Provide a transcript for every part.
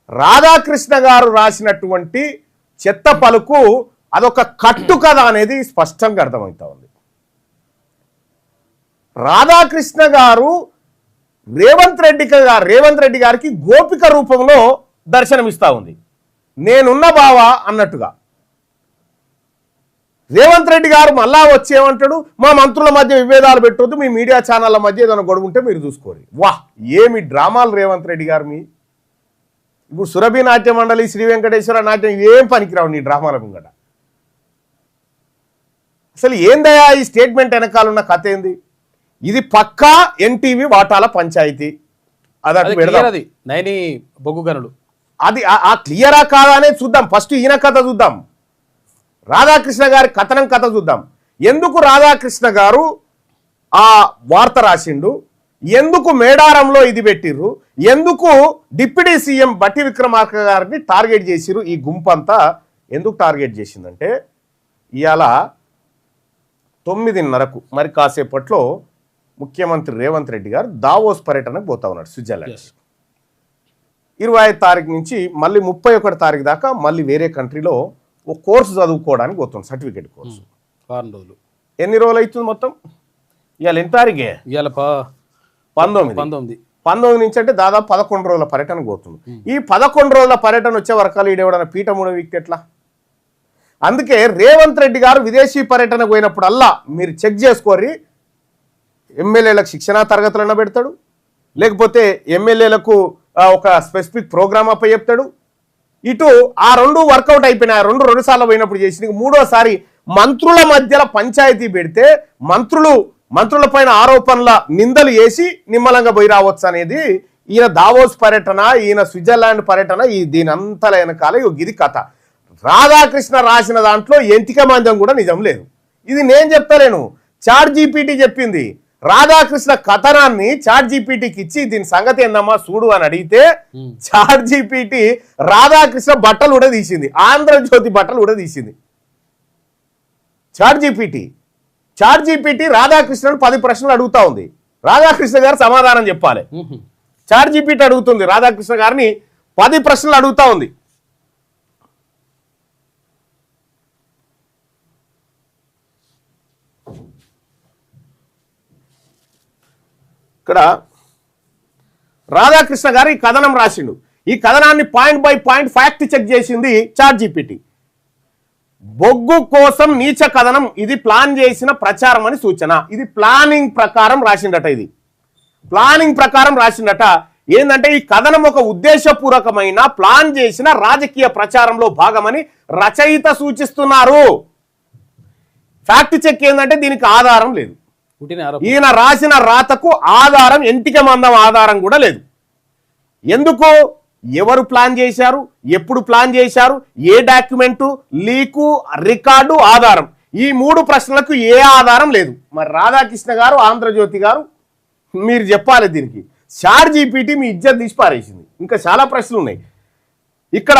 రాధాకృష్ణ గారు రాసినటువంటి చెత్త పలుకు అదొక కట్టు కథ అనేది స్పష్టంగా అర్థమవుతా ఉంది. రాధాకృష్ణ గారు రేవంత్ రెడ్డి గారికి గోపిక రూపంలో దర్శనమిస్తా ఉంది. నేనున్న బావా అన్నట్టుగా. రేవంత్ రెడ్డి గారు మళ్ళా వచ్చేమంటాడు, మా మంత్రుల మధ్య విభేదాలు పెట్టొద్దు, మీ మీడియా ఛానళ్ళ మధ్య ఏదైనా గొడవ ఉంటే మీరు చూసుకోరు. వాహ్, ఏమి డ్రామాలు రేవంత్ రెడ్డి గారు. మీ ఇప్పుడు సురభి నాట్య మండలి, శ్రీ వెంకటేశ్వర నాట్యం ఏం పనికిరావు నీ డ్రామాల ముంగట. అసలు ఏందయ్యా ఈ స్టేట్మెంట్ వెనకాలన్న కథ ఏంది? ఇది పక్కా ఎన్టీవీ వాటాల పంచాయతీ. అది నైని బొగ్గు గనులు, అది ఆ క్లియరా కాదా అనేది చూద్దాం. ఫస్ట్ ఈయన కథ చూద్దాం, రాధాకృష్ణ గారి కథ చూద్దాం. ఎందుకు రాధాకృష్ణ గారు ఆ వార్త రాసిండు, ఎందుకు మేడారంలో ఇది పెట్టిర్రు, ఎందుకు డిప్యూటీ సీఎం బట్టి విక్రమార్క గారిని టార్గెట్ చేసిర్రు, ఈ గుంపంతా ఎందుకు టార్గెట్ చేసిందంటే, ఇవాళ 9:30కు మరి కాసేపట్లో ముఖ్యమంత్రి రేవంత్ రెడ్డి గారు దావోస్ పర్యటనకు పోతా ఉన్నాడు స్విట్జర్లాండ్. 25 తారీఖు నుంచి మళ్ళీ 31 తారీఖు దాకా మళ్ళీ వేరే కంట్రీలో ఓ కోర్సు చదువుకోవడానికి పోతుంది, సర్టిఫికేట్ కోర్సు. 4 రోజులు. ఎన్ని రోజులు అవుతుంది మొత్తం? ఇవాళ ఎన్ని తారీఖే? ఇవాళ 19 నుంచి అంటే దాదాపు 11 రోజుల పర్యటనకు పోతుంది. ఈ 11 రోజుల పర్యటన వచ్చే వరకాలు ఈడేవడన్నా పీఠముడ వీక్తి ఎట్లా? అందుకే రేవంత్ రెడ్డి గారు విదేశీ పర్యటనకు పోయినప్పుడల్లా మీరు చెక్ చేసుకోర్రి, ఎమ్మెల్యేలకు శిక్షణా తరగతులన్నా పెడతాడు, లేకపోతే ఎమ్మెల్యేలకు ఒక స్పెసిఫిక్ ప్రోగ్రామ్ అప్ప చెప్తాడు. ఇటు ఆ 2 వర్కౌట్ అయిపోయినాయి. 2 సార్లు పోయినప్పుడు చేసి 3వసారి మంత్రుల మధ్యలో పంచాయతీ పెడితే మంత్రుల పైన ఆరోపణల నిందలు వేసి నిమ్మలంగా పోయి రావచ్చు అనేది ఈయన దావోస్ పర్యటన, ఈయన స్విట్జర్లాండ్ పర్యటన, దీని అంతల వెనకాల ఇది కథ. రాధాకృష్ణ రాసిన దాంట్లో ఎంతిక మందం కూడా నిజం లేదు. ఇది నేను చెప్తలేను, చాట్ జీపీటీ చెప్పింది. రాధాకృష్ణ కథనాన్ని చాట్ జీపీటీకి ఇచ్చి దీని సంగతి ఏందమ్మా చూడు అని అడిగితే చాట్ జీపీటీ రాధాకృష్ణ బట్టలు కూడా తీసింది, ఆంధ్రజ్యోతి బట్టలు కూడా తీసింది. చాట్ జీపీటీ రాధాకృష్ణను 10 ప్రశ్నలు అడుగుతా ఉంది. రాధాకృష్ణ గారు సమాధానం చెప్పాలి. చాట్ జీపీటీ అడుగుతుంది రాధాకృష్ణ గారిని 10 ప్రశ్నలు అడుగుతా ఉంది. ఇక్కడ రాధాకృష్ణ గారు ఈ కథనం రాసిండు. ఈ కథనాన్ని point by point fact check చేసింది చాట్ జీపీటీ. బొగ్గు కోసం నీచ కథనం, ఇది ప్లాన్ చేసిన ప్రచారం అని సూచన. ఇది ప్లానింగ్ ప్రకారం రాసిండట. ఇది ప్లానింగ్ ప్రకారం రాసిండట. ఏంటంటే ఈ కథనం ఒక ఉద్దేశపూర్వకమైన ప్లాన్ చేసిన రాజకీయ ప్రచారంలో భాగమని రచయిత సూచిస్తున్నారు. ఫ్యాక్ట్ చెక్ ఏంటంటే దీనికి ఆధారం లేదు. ఈయన రాసిన రాతకు ఆధారం, ఎంటిక మందం ఆధారం కూడా లేదు. ఎందుకు? ఎవరు ప్లాన్ చేశారు, ఎప్పుడు ప్లాన్ చేశారు, ఏ డాక్యుమెంటు, లీకు, రికార్డు, ఆధారం, ఈ 3 ప్రశ్నలకు ఏ ఆధారం లేదు. మరి రాధాకృష్ణ గారు, ఆంధ్రజ్యోతి గారు మీరు చెప్పాలి దీనికి. చాట్ జీపీటీ మీ ఇజ్జత్ తీసి పారేసింది. ఇంకా చాలా ప్రశ్నలు ఉన్నాయి. ఇక్కడ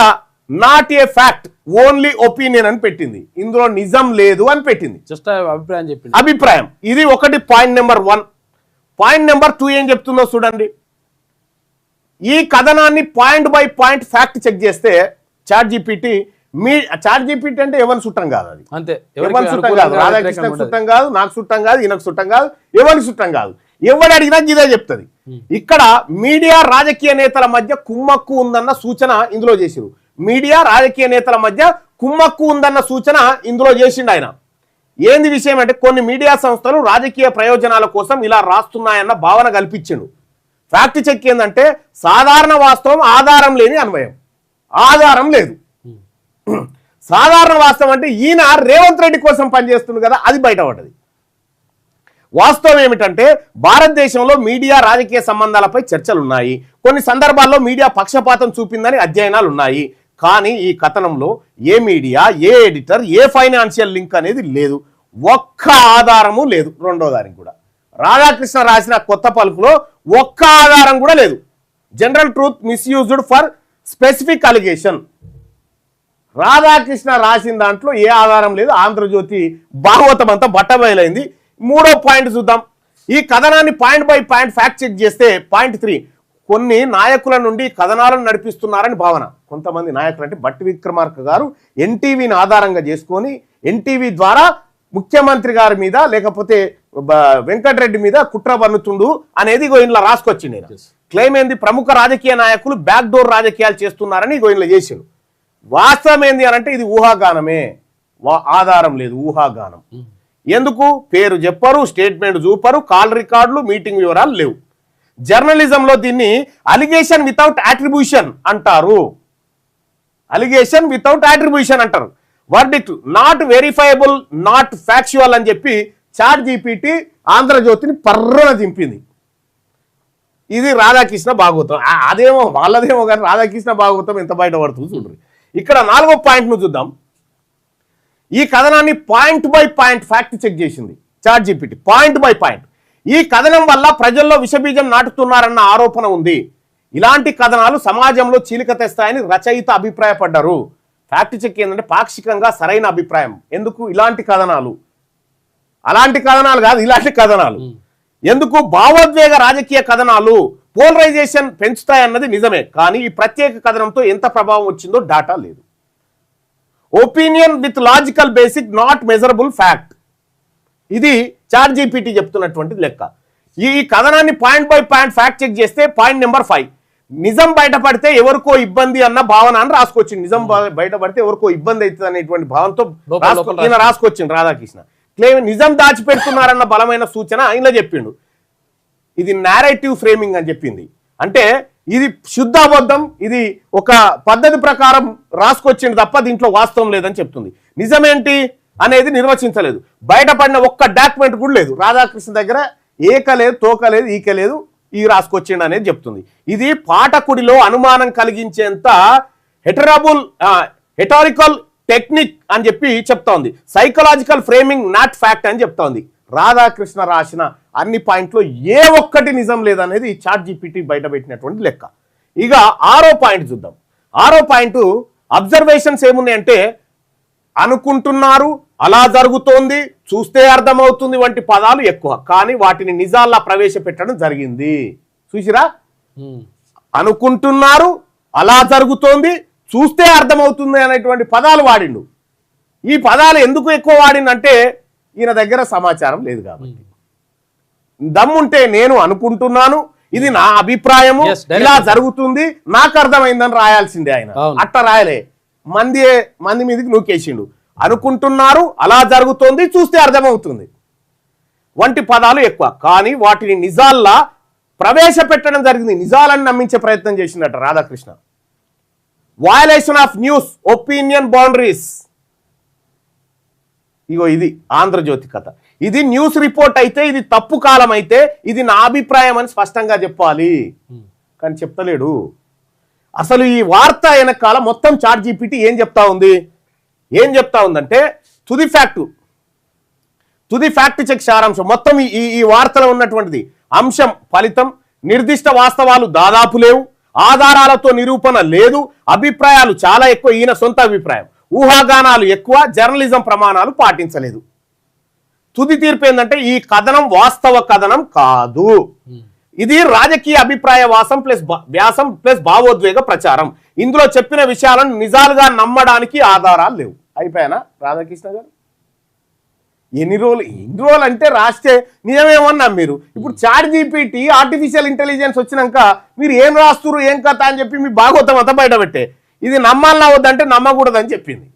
not a fact, only opinion అని పెట్టింది. ఇందులో నిజం లేదు అని పెట్టింది. జస్ట్ అభిప్రాయం చెప్పింది. అభిప్రాయం. ఇది ఒకటి పాయింట్ నెంబర్ 1. పాయింట్ నెంబర్ 2 ఏం చెప్తుందో చూడండి. ఈ కథనాన్ని point by point fact check చేస్తే చాట్ జీపీటీ అంటే ఎవరి చుట్టం కాదు. అది అంతే, ఎవరి చుట్టం కాదు. రాధాకృష్ణకు చుట్టం కాదు, నాకు చుట్టం కాదు, ఈయనకు చుట్టం కాదు, ఎవరికి చుట్టం కాదు. ఎవడు అడిగినా ఇదే చెప్తుంది. ఇక్కడ మీడియా రాజకీయ నేతల మధ్య కుమ్మక్కు ఉందన్న సూచన ఇందులో చేసిరు. మీడియా రాజకీయ నేతల మధ్య కుమ్మక్కు ఉందన్న సూచన ఇందులో చేసిండు ఆయన. ఏంది విషయం అంటే కొన్ని మీడియా సంస్థలు రాజకీయ ప్రయోజనాల కోసం ఇలా రాస్తున్నాయన్న భావన కల్పించిండు. ఫ్యాక్ట్ చెక్ ఏంటంటే సాధారణ వాస్తవం, ఆధారం లేని అన్వయం. ఆధారం లేదు. సాధారణ వాస్తవం అంటే ఈయన రేవంత్ రెడ్డి కోసం పనిచేస్తుంది కదా, అది బయటపడ్డది. వాస్తవం ఏమిటంటే భారతదేశంలో మీడియా రాజకీయ సంబంధాలపై చర్చలు ఉన్నాయి. కొన్ని సందర్భాల్లో మీడియా పక్షపాతం చూపిందని అధ్యయనాలు ఉన్నాయి. కానీ ఈ కథనంలో ఏ మీడియా, ఏ ఎడిటర్, ఏ ఫైనాన్షియల్ లింక్ అనేది లేదు. ఒక్క ఆధారము లేదు. రెండో దానికి కూడా రాధాకృష్ణ రాసిన కొత్త పలుకులో ఒక్క ఆధారం కూడా లేదు. General truth misused for specific allegation. Radhakrishna రాసిన దాంట్లో ఏ ఆధారం లేదు. ఆంధ్రజ్యోతి భాగవతం అంతా బట్టబయలైంది. 3వ పాయింట్ చూద్దాం. ఈ కథనాన్ని point by point fact check చేస్తే పాయింట్ 3, కొన్ని నాయకుల నుండి కథనాలను నడిపిస్తున్నారని భావన. కొంతమంది నాయకులు అంటే బట్టి విక్రమార్క గారు ఎన్టీవీని ఆధారంగా చేసుకొని ఎన్టీవీ ద్వారా ముఖ్యమంత్రి గారి మీద లేకపోతే వెంకటరెడ్డి మీద కుట్ర పన్నుతుండు అనేది ఇంట్లో రాసుకొచ్చింది. క్లెయిమ్ ఏంది, ప్రముఖ రాజకీయ నాయకులు బ్యాక్ డోర్ రాజకీయాలు చేస్తున్నారని ఇంట్లో చేసిండు. వాస్తవం ఏంది అని అంటే ఇది ఊహాగానమే, ఆధారం లేదు, ఊహాగానం. ఎందుకు పేరు చెప్పరు, స్టేట్మెంట్ చూపరు, కాల్ రికార్డులు, మీటింగ్ వివరాలు లేవు. జర్నలిజంలో దీన్ని అలిగేషన్ వితౌట్ అట్రిబ్యూషన్ అంటారు. అలిగేషన్ వితౌట్ అట్రిబ్యూషన్ అంటారు. Verdict not verifiable, not factual అని చెప్పి చాట్ జీపీటీ ఆంధ్రజ్యోతిని పర్రన దింపింది. ఇది రాధాకృష్ణ భాగవతం. అదేమో వాళ్ళదేమో కానీ రాధాకృష్ణ భాగవతం ఎంత బయటపడుతుంది చూడండి. ఇక్కడ 4వ పాయింట్ను చూద్దాం. ఈ కథనాన్ని point by point fact check చేసింది ChatGPT, point by point. ఈ కథనం వల్ల ప్రజల్లో విషబీజం నాటుతున్నారన్న ఆరోపణ ఉంది. ఇలాంటి కథనాలు సమాజంలో చీలిక తెస్తాయని రచయిత అభిప్రాయపడ్డారు. ఫ్యాక్ట్ చెక్ ఏంటంటే పాక్షికంగా సరైన అభిప్రాయం. ఎందుకు ఇలాంటి కథనాలు, అలాంటి కథనాలు కాదు, ఇలాంటి కథనాలు. ఎందుకు భావోద్వేగ రాజకీయ కథనాలు పోలరైజేషన్ పెంచుతాయన్నది నిజమే, కానీ ఈ ప్రత్యేక కథనంతో ఎంత ప్రభావం వచ్చిందో డాటా లేదు. Opinion with logical basic not measurable fact. ఇది చాట్ జీపీటీ చెప్తున్నటువంటి లెక్క. ఈ కథనాన్ని point by point fact check చేస్తే పాయింట్ నెంబర్ 5 నిజం బయటపడితే ఎవరికో ఇబ్బంది అన్న భావన అని రాసుకొచ్చింది. నిజం బయటపడితే ఎవరికో ఇబ్బంది అవుతుంది అనేటువంటి భావనతో ఈయన రాసుకొచ్చింది రాధాకృష్ణ. క్లెయిమ్ నిజం దాచిపెడుతున్నారన్న బలమైన సూచన ఆయన చెప్పిండు. ఇది నారేటివ్ ఫ్రేమింగ్ అని చెప్పింది. అంటే ఇది శుద్ధ అబద్ధం, ఇది ఒక పద్ధతి ప్రకారం రాసుకొచ్చింది తప్ప దీంట్లో వాస్తవం లేదని చెప్తుంది. నిజమేంటి అనేది నిర్వచించలేదు. బయటపడిన ఒక్క డాక్యుమెంట్ కూడా లేదు రాధాకృష్ణ దగ్గర. ఏక లేదు, తోక లేదు, ఈక లేదు, ఈ రాసుకొచ్చిండు అనేది చెప్తుంది. ఇది పాఠకుడిలో అనుమానం కలిగించేంత హెటారికల్ టెక్నిక్ అని చెప్పి చెప్తోంది. సైకలాజికల్ ఫ్రేమింగ్ నాట్ ఫ్యాక్ట్ అని చెప్తోంది. రాధాకృష్ణ రాసిన అన్ని పాయింట్లో ఏ ఒక్కటి నిజం లేదనేది చాట్ జీపీటీ బయట పెట్టినటువంటి లెక్క. ఇక 6వ పాయింట్ చూద్దాం. 6వ పాయింట్ అబ్జర్వేషన్స్ ఏమున్నాయంటే అనుకుంటున్నారు, అలా జరుగుతోంది, చూస్తే అర్థమవుతుంది వంటి పదాలు ఎక్కువ, కానీ వాటిని నిజాల్లా ప్రవేశపెట్టడం జరిగింది. చూసిరా, అనుకుంటున్నారు, అలా జరుగుతోంది, చూస్తే అర్థమవుతుంది అనేటువంటి పదాలు వాడిండు. ఈ పదాలు ఎందుకు ఎక్కువ వాడిందంటే ఈయన దగ్గర సమాచారం లేదు కాబట్టి. దమ్ముంటే నేను అనుకుంటున్నాను, ఇది నా అభిప్రాయము, ఇలా జరుగుతుంది, నాకు అర్థమైందని రాయాల్సిందే. ఆయన అట్ట రాయలే, మంది మీదకి నూకేసిండు. అనుకుంటున్నారు, అలా జరుగుతోంది, చూస్తే అర్థమవుతుంది వంటి పదాలు ఎక్కువ, కానీ వాటిని నిజాల్లా ప్రవేశపెట్టడం జరిగింది. నిజాలని నమ్మించే ప్రయత్నం చేసిందట Radhakrishna. Violation of news opinion boundaries. ఇగో ఇది ఆంధ్రజ్యోతి కథ. ఇది న్యూస్ రిపోర్ట్ అయితే, ఇది తప్పు కాలం అయితే, ఇది నా అభిప్రాయం అని స్పష్టంగా చెప్పాలి, కానీ చెప్తలేడు. అసలు ఈ వార్త వెనకాల మొత్తం చాట్ జీపీటీ ఏం చెప్తా ఉందంటే తుది ఫ్యాక్ట్ చెక్ సారాంశం మొత్తం ఈ వార్తలో ఉన్నటువంటిది. అంశం ఫలితం, నిర్దిష్ట వాస్తవాలు దాదాపు లేవు, ఆధారాలతో నిరూపణ లేదు, అభిప్రాయాలు చాలా ఎక్కువ, ఈయన సొంత అభిప్రాయం, ఊహాగానాలు ఎక్కువ, జర్నలిజం ప్రమాణాలు పాటించలేదు. తుది తీర్పు ఏంటంటే ఈ కథనం వాస్తవ కథనం కాదు, ఇది రాజకీయ అభిప్రాయ వ్యాసం ప్లస్ భావోద్వేగ ప్రచారం. ఇందులో చెప్పిన విషయాలను నిజాలుగా నమ్మడానికి ఆధారాలు లేవు. అయిపోయానా రాధాకృష్ణ గారు? ఎన్ని రోజులు అంటే రాస్తే నిజమేమన్నా మీరు. ఇప్పుడు చాట్ జీపీటీ ఆర్టిఫిషియల్ ఇంటెలిజెన్స్ వచ్చినాక మీరు ఏం రాస్తున్నారు, ఏం కథ అని చెప్పి మీ భాగవతం అంతా బయటపెట్టే. ఇది నమ్మాలన్నా వద్దంటే నమ్మకూడదని చెప్పింది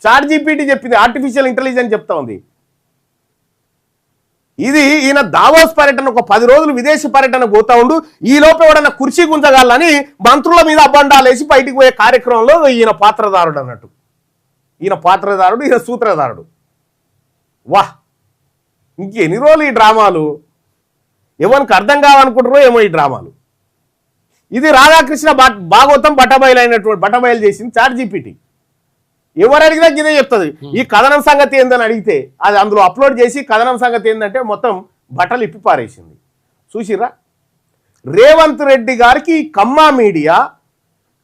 చాట్ జీపీటీ చెప్పింది, ఆర్టిఫిషియల్ ఇంటెలిజెన్స్ చెప్తా ఉంది. ఇది ఈయన దావోస్ పర్యటన ఒక 10 రోజులు విదేశీ పర్యటన పోతా ఉండు, ఈ లోపు ఎవడన్నా కుర్చీ గుంజగాలని మంత్రుల మీద అబ్బండాలేసి బయటికి పోయే కార్యక్రమంలో ఈయన పాత్రధారుడు అన్నట్టు. ఈయన సూత్రధారుడు. వాహ్, ఇంకెన్ని రోజులు ఈ డ్రామాలు? ఎవరికి అర్థం కావనుకుంటారో ఏమో ఈ డ్రామాలు. ఇది రాధాకృష్ణ భాగవతం బట్టబయలు చేసింది చాట్ జీపీటీ. ఎవరు అడిగినా ఇదే చెప్తుంది. ఈ కథనం సంగతి ఏందని అడిగితే అది అందులో అప్లోడ్ చేసి కథనం సంగతి ఏంటంటే మొత్తం బట్టలు ఇప్పి పారేసింది. చూసిరా, రేవంత్ రెడ్డి గారికి కమ్మా మీడియా,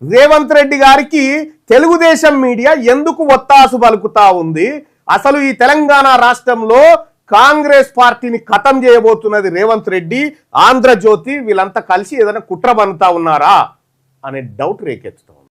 రేవంత్ రెడ్డి గారికి తెలుగుదేశం మీడియా ఎందుకు ఒత్తాసు పలుకుతా ఉంది? అసలు ఈ తెలంగాణ రాష్ట్రంలో కాంగ్రెస్ పార్టీని ఖతం చేయబోతున్నది రేవంత్ రెడ్డి, ఆంధ్రజ్యోతి వీళ్ళంతా కలిసి ఏదైనా కుట్ర పన్నుతా ఉన్నారా అనే డౌట్ రేకెత్తుతాం.